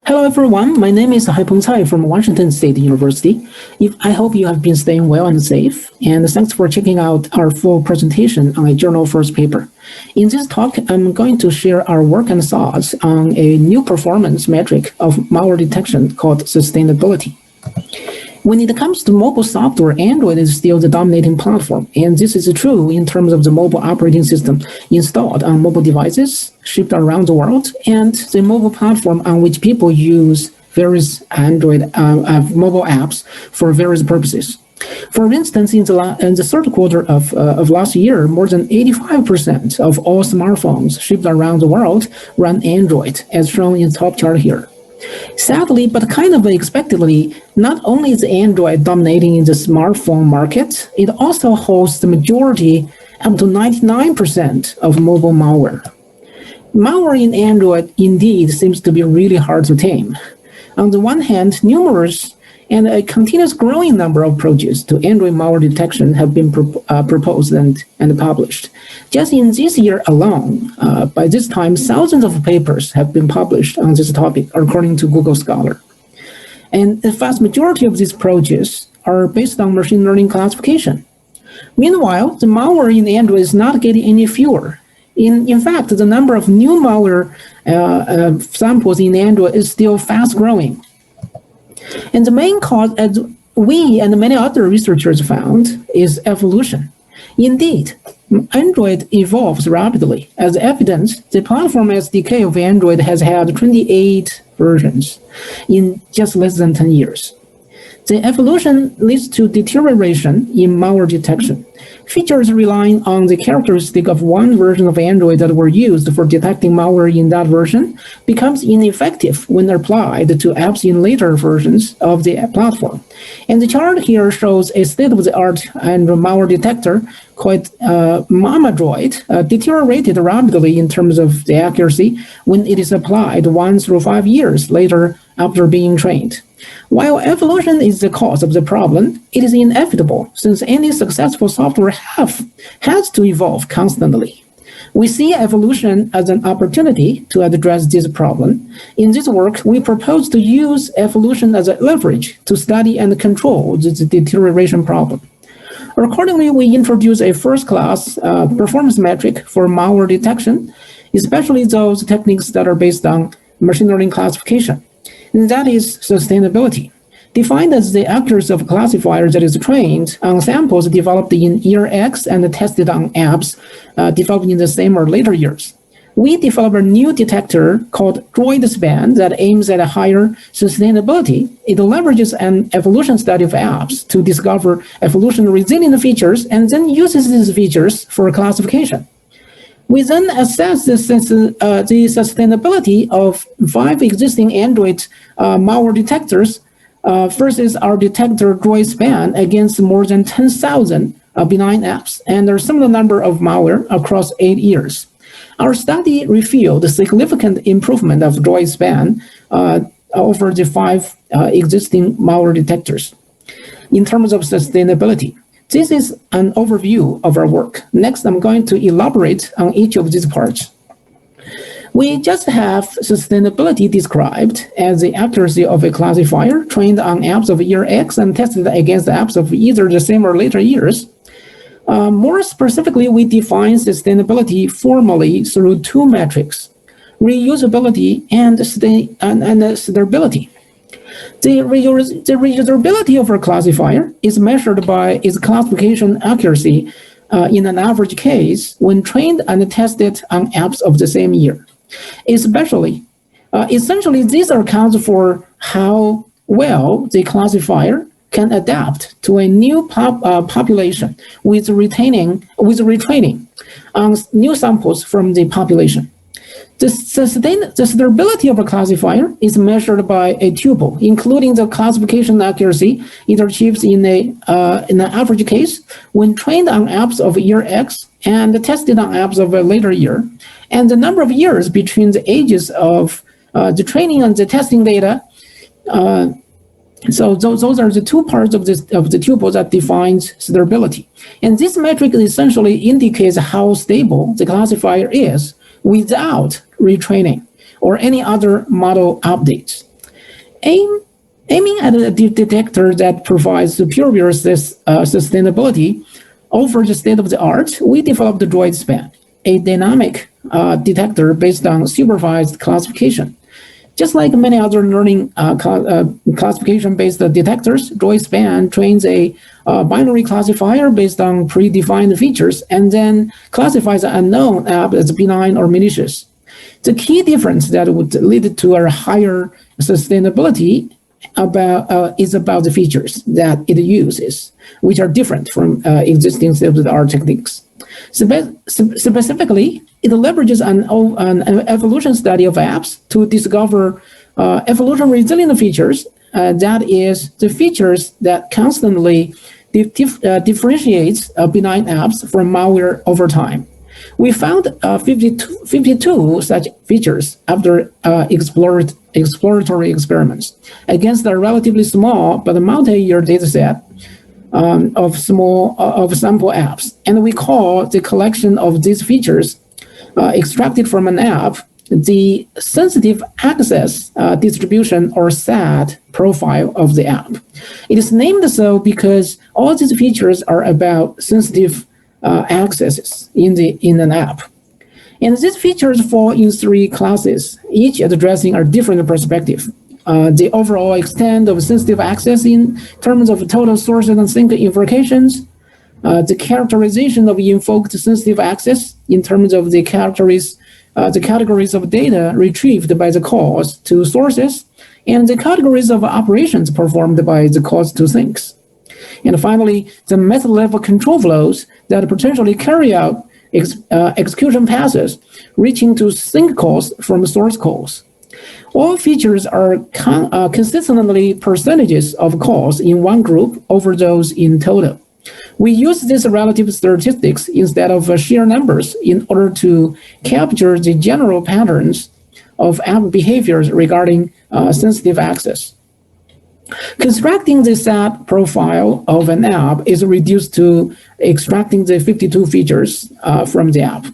Hello everyone, my name is Haipeng Cai from Washington State University. I hope you have been staying well and safe, and thanks for checking out our full presentation on a journal first paper. In this talk, I'm going to share our work and thoughts on a new performance metric of malware detection called sustainability. When it comes to mobile software, Android is still the dominating platform, and this is true in terms of the mobile operating system installed on mobile devices, shipped around the world, and the mobile platform on which people use various Android mobile apps for various purposes. For instance, in the third quarter of last year, more than 85% of all smartphones shipped around the world run Android, as shown in the top chart here. Sadly, but kind of unexpectedly, not only is Android dominating in the smartphone market, it also holds the majority, up to 99% of mobile malware. Malware in Android indeed seems to be really hard to tame. On the one hand, numerous and a continuous growing number of approaches to Android malware detection have been proposed and published. Just in this year alone, by this time, thousands of papers have been published on this topic, according to Google Scholar. And the vast majority of these approaches are based on machine learning classification. Meanwhile, the malware in Android is not getting any fewer. In fact, the number of new malware samples in Android is still fast growing. And the main cause, as we and many other researchers found, is evolution. Indeed, Android evolves rapidly. As evidence, the platform SDK of Android has had 28 versions in just less than 10 years. The evolution leads to deterioration in malware detection. Features relying on the characteristic of one version of Android that were used for detecting malware in that version becomes ineffective when applied to apps in later versions of the platform. And the chart here shows a state-of-the-art Android malware detector called Mama Droid deteriorated rapidly in terms of the accuracy when it is applied 1 through 5 years later after being trained. While evolution is the cause of the problem, it is inevitable since any successful software has to evolve constantly. We see evolution as an opportunity to address this problem. In this work, we propose to use evolution as a leverage to study and control this deterioration problem. Accordingly, we introduce a first-class performance metric for malware detection, especially those techniques that are based on machine learning classification. And that is sustainability, defined as the accuracy of a classifier that is trained on samples developed in year X and tested on apps developed in the same or later years. We developed a new detector called DroidSpan that aims at a higher sustainability. It leverages an evolution study of apps to discover evolution-resilient features and then uses these features for classification. We then assess the sustainability of 5 existing Android malware detectors versus our detector DroidSpan against more than 10,000 benign apps and a similar number of malware across 8 years. Our study revealed a significant improvement of DroidSpan over the 5 existing malware detectors in terms of sustainability. This is an overview of our work. Next, I'm going to elaborate on each of these parts. We just have sustainability described as the accuracy of a classifier trained on apps of year X and tested against apps of either the same or later years. More specifically, we define sustainability formally through 2 metrics, reusability and stability. The reusability of a classifier is measured by its classification accuracy in an average case when trained and tested on apps of the same year. Essentially, this accounts for how well the classifier can adapt to a new population with retraining on new samples from the population. The stability of a classifier is measured by a tuple, including the classification accuracy it achieves in an average case when trained on apps of year X and tested on apps of a later year, and the number of years between the ages of the training and the testing data. So those are the 2 parts of the tuple that defines stability. And this metric essentially indicates how stable the classifier is without retraining or any other model updates. Aiming at a detector that provides superior sustainability over the state of the art, we developed the DroidSpan, a dynamic detector based on supervised classification. Just like many other learning classification-based detectors, DroidSpan trains a binary classifier based on predefined features and then classifies an unknown app as benign or malicious. The key difference that would lead to a higher sustainability is about the features that it uses, which are different from existing state-of-the-art techniques. Specifically, it leverages an evolution study of apps to discover evolution resilient features, that is, the features that constantly differentiates benign apps from malware over time. We found 52 such features after exploratory experiments against a relatively small but multi-year dataset of sample apps, and we call the collection of these features extracted from an app the sensitive access distribution or SAD profile of the app. It is named so because all these features are about sensitive accesses in an app. And these features fall in three classes, each addressing a different perspective. The overall extent of sensitive access in terms of total sources and sink invocations, the characterization of invoked sensitive access in terms of the categories of data retrieved by the calls to sources, and the categories of operations performed by the calls to sinks. And finally, the method-level control flows that potentially carry out execution passes reaching to sink calls from source calls. All features are consistently percentages of calls in one group over those in total. We use these relative statistics instead of sheer numbers in order to capture the general patterns of app behaviors regarding sensitive access. Constructing the SAT profile of an app is reduced to extracting the 52 features from the app.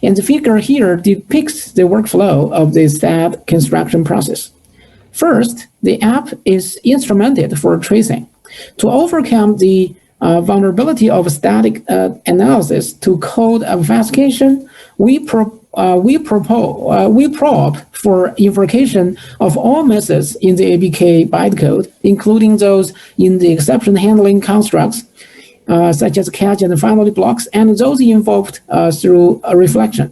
And the figure here depicts the workflow of the SAT construction process. First, the app is instrumented for tracing. To overcome the vulnerability of static analysis to code obfuscation, we probe for invocation of all methods in the APK bytecode, including those in the exception handling constructs, such as catch and finally blocks, and those invoked through a reflection.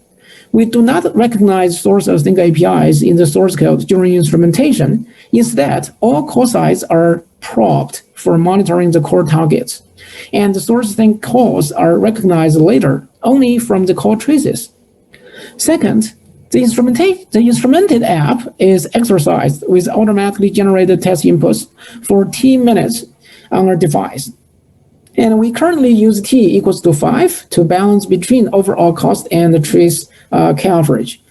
We do not recognize source async APIs in the source code during instrumentation. Instead, all call sites are probed for monitoring the core targets, and the source async calls are recognized later only from the call traces. Second, the instrumented app is exercised with automatically generated test inputs for T minutes on our device. And we currently use T equals to 5 to balance between overall cost and the trace coverage.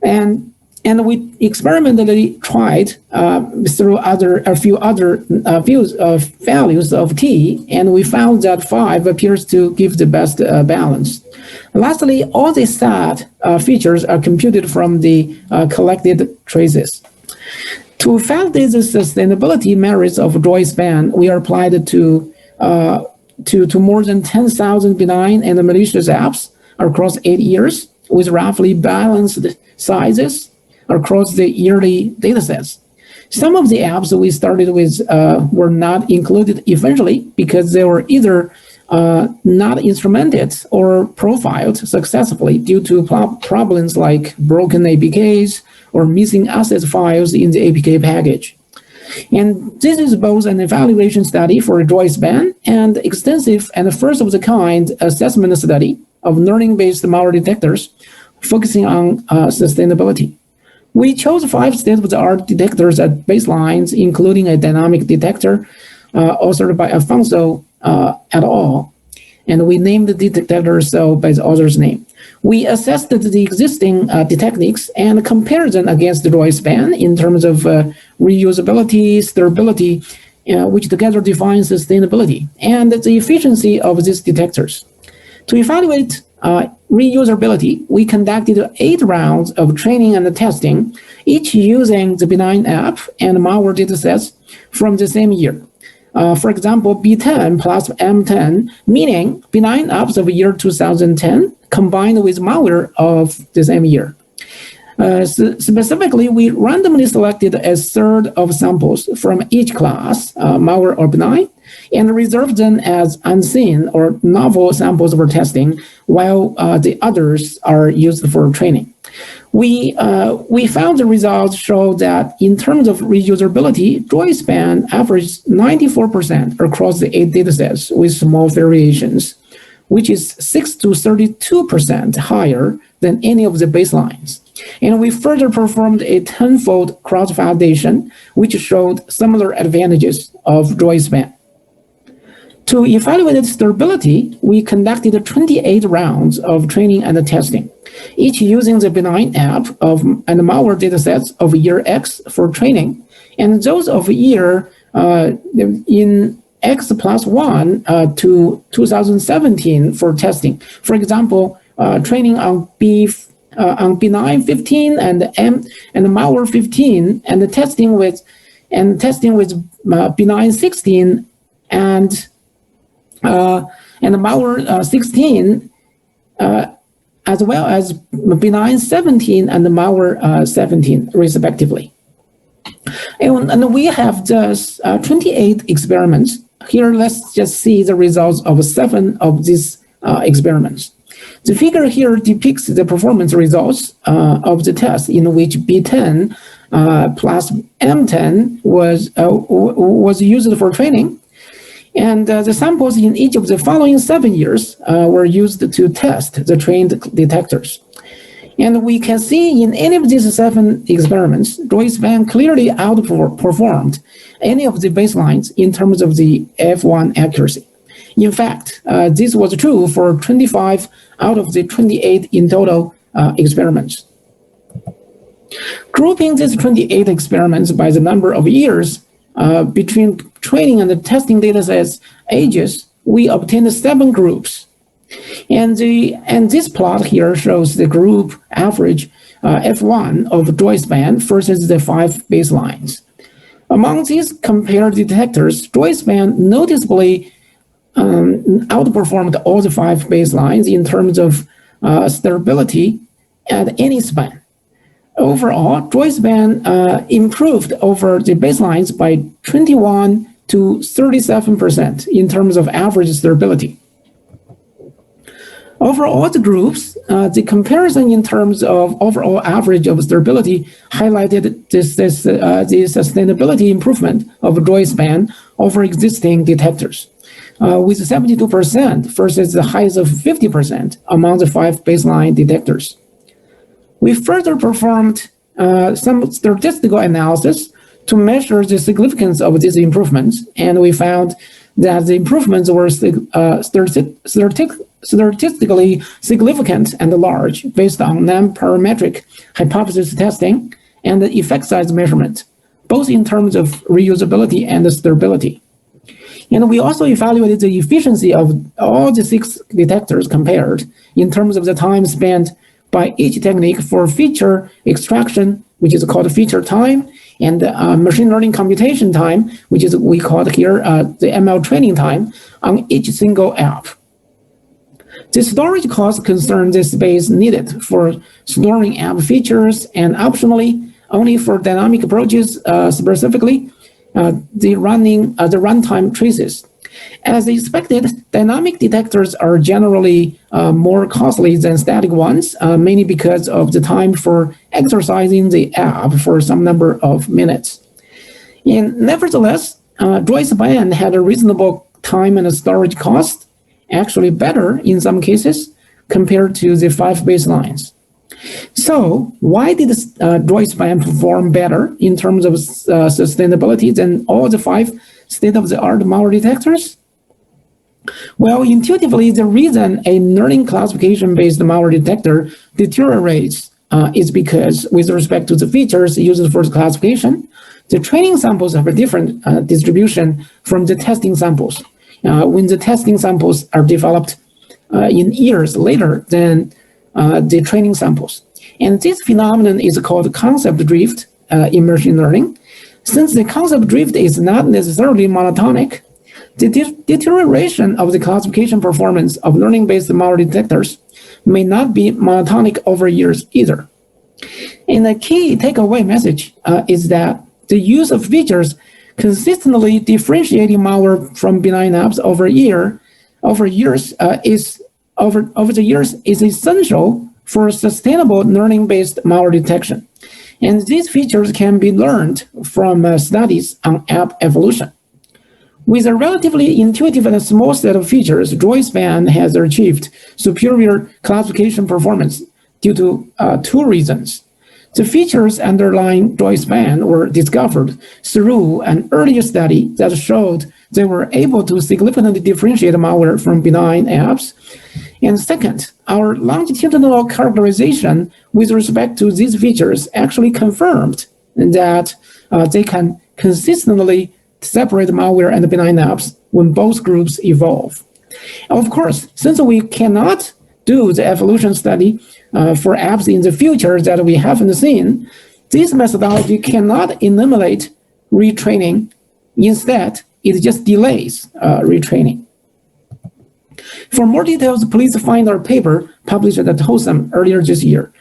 And we experimentally tried through a few other values of T, and we found that 5 appears to give the best balance. Lastly, all the SAT features are computed from the collected traces. To validate the sustainability merits of DroidSpan, we are applied to more than 10,000 benign and malicious apps across 8 years with roughly balanced sizes across the yearly datasets. Some of the apps we started with were not included eventually because they were either not instrumented or profiled successfully due to problems like broken APKs or missing asset files in the APK package. And this is both an evaluation study for DroidSpan and extensive and first-of-the-kind assessment study of learning-based malware detectors focusing on sustainability. We chose 5 state-of-the-art detectors at baselines, including a dynamic detector authored by Alfonso et al., and we named the detector so by the author's name. We assessed the existing techniques and compared them against the DroidSpan in terms of reusability, stability, which together define sustainability, and the efficiency of these detectors. To evaluate reusability, we conducted 8 rounds of training and testing, each using the benign app and malware datasets from the same year. For example, B10 plus M10, meaning benign apps of year 2010 combined with malware of the same year. Specifically, we randomly selected a third of samples from each class, malware or benign, and reserved them as unseen or novel samples for testing, while the others are used for training. We found the results show that in terms of reusability, DroidSpan averaged 94% across the 8 datasets with small variations, which is 6 to 32% higher than any of the baselines. And we further performed a 10-fold cross-validation, which showed similar advantages of DroidSpan. To evaluate its stability, we conducted 28 rounds of training and testing, each using the benign app and malware datasets of year X for training, and those of year in X plus 1 to 2017 for testing. For example, training on benign 15 and malware 15, and testing with benign 16 and malware 16, as well as benign 17 and malware 17, respectively. And we have just 28 experiments. Here, let's just see the results of 7 of these experiments. The figure here depicts the performance results of the test in which B10 plus M10 was used for training. And the samples in each of the following 7 years were used to test the trained detectors. And we can see in any of these 7 experiments, DroidSpan clearly outperformed any of the baselines in terms of the F1 accuracy. In fact, this was true for 25 out of the 28 in total experiments. Grouping these 28 experiments by the number of years between training and the testing datasets ages, we obtained 7 groups. And this plot here shows the group average F1 of DroidSpan versus the 5 baselines. Among these compared detectors, DroidSpan noticeably outperformed all the 5 baselines in terms of stability at any span. Overall, DroidSpan improved over the baselines by 21 to 37% in terms of average stability. Over all the groups, the comparison in terms of overall average of stability highlighted the sustainability improvement of DroidSpan over existing detectors, with 72% versus the highest of 50% among the 5 baseline detectors. We further performed some statistical analysis to measure the significance of these improvements, and we found that the improvements were statistically significant and large based on non-parametric hypothesis testing and the effect size measurement, both in terms of reusability and stability. And we also evaluated the efficiency of all the 6 detectors compared in terms of the time spent by each technique for feature extraction, which is called feature time, and machine learning computation time, which is we call here the ML training time on each single app. The storage cost concerns the space needed for storing app features, and optionally, only for dynamic approaches, specifically, the runtime traces. As expected, dynamic detectors are generally more costly than static ones, mainly because of the time for exercising the app for some number of minutes. And nevertheless, DroidSpan had a reasonable time and storage cost, actually better in some cases compared to the 5 baselines. So why did DroidSpan perform better in terms of sustainability than all the 5 state-of-the-art malware detectors? Well, intuitively, the reason a learning classification-based malware detector deteriorates is because, with respect to the features used for the classification, the training samples have a different distribution from the testing samples. When the testing samples are developed in years later than the training samples. And this phenomenon is called concept drift in machine learning. Since the concept drift is not necessarily monotonic, the deterioration of the classification performance of learning-based malware detectors may not be monotonic over years either. And the key takeaway message is that the use of features consistently differentiating malware from benign apps over the years is essential for sustainable learning-based malware detection. And these features can be learned from studies on app evolution. With a relatively intuitive and small set of features, DroidSpan has achieved superior classification performance due to two reasons. The features underlying DroidSpan were discovered through an earlier study that showed they were able to significantly differentiate malware from benign apps. And second, our longitudinal characterization with respect to these features actually confirmed that they can consistently separate malware and benign apps when both groups evolve. Of course, since we cannot do the evolution study for apps in the future that we haven't seen, this methodology cannot eliminate retraining. Instead, it just delays retraining. For more details, please find our paper published at TOSAM earlier this year.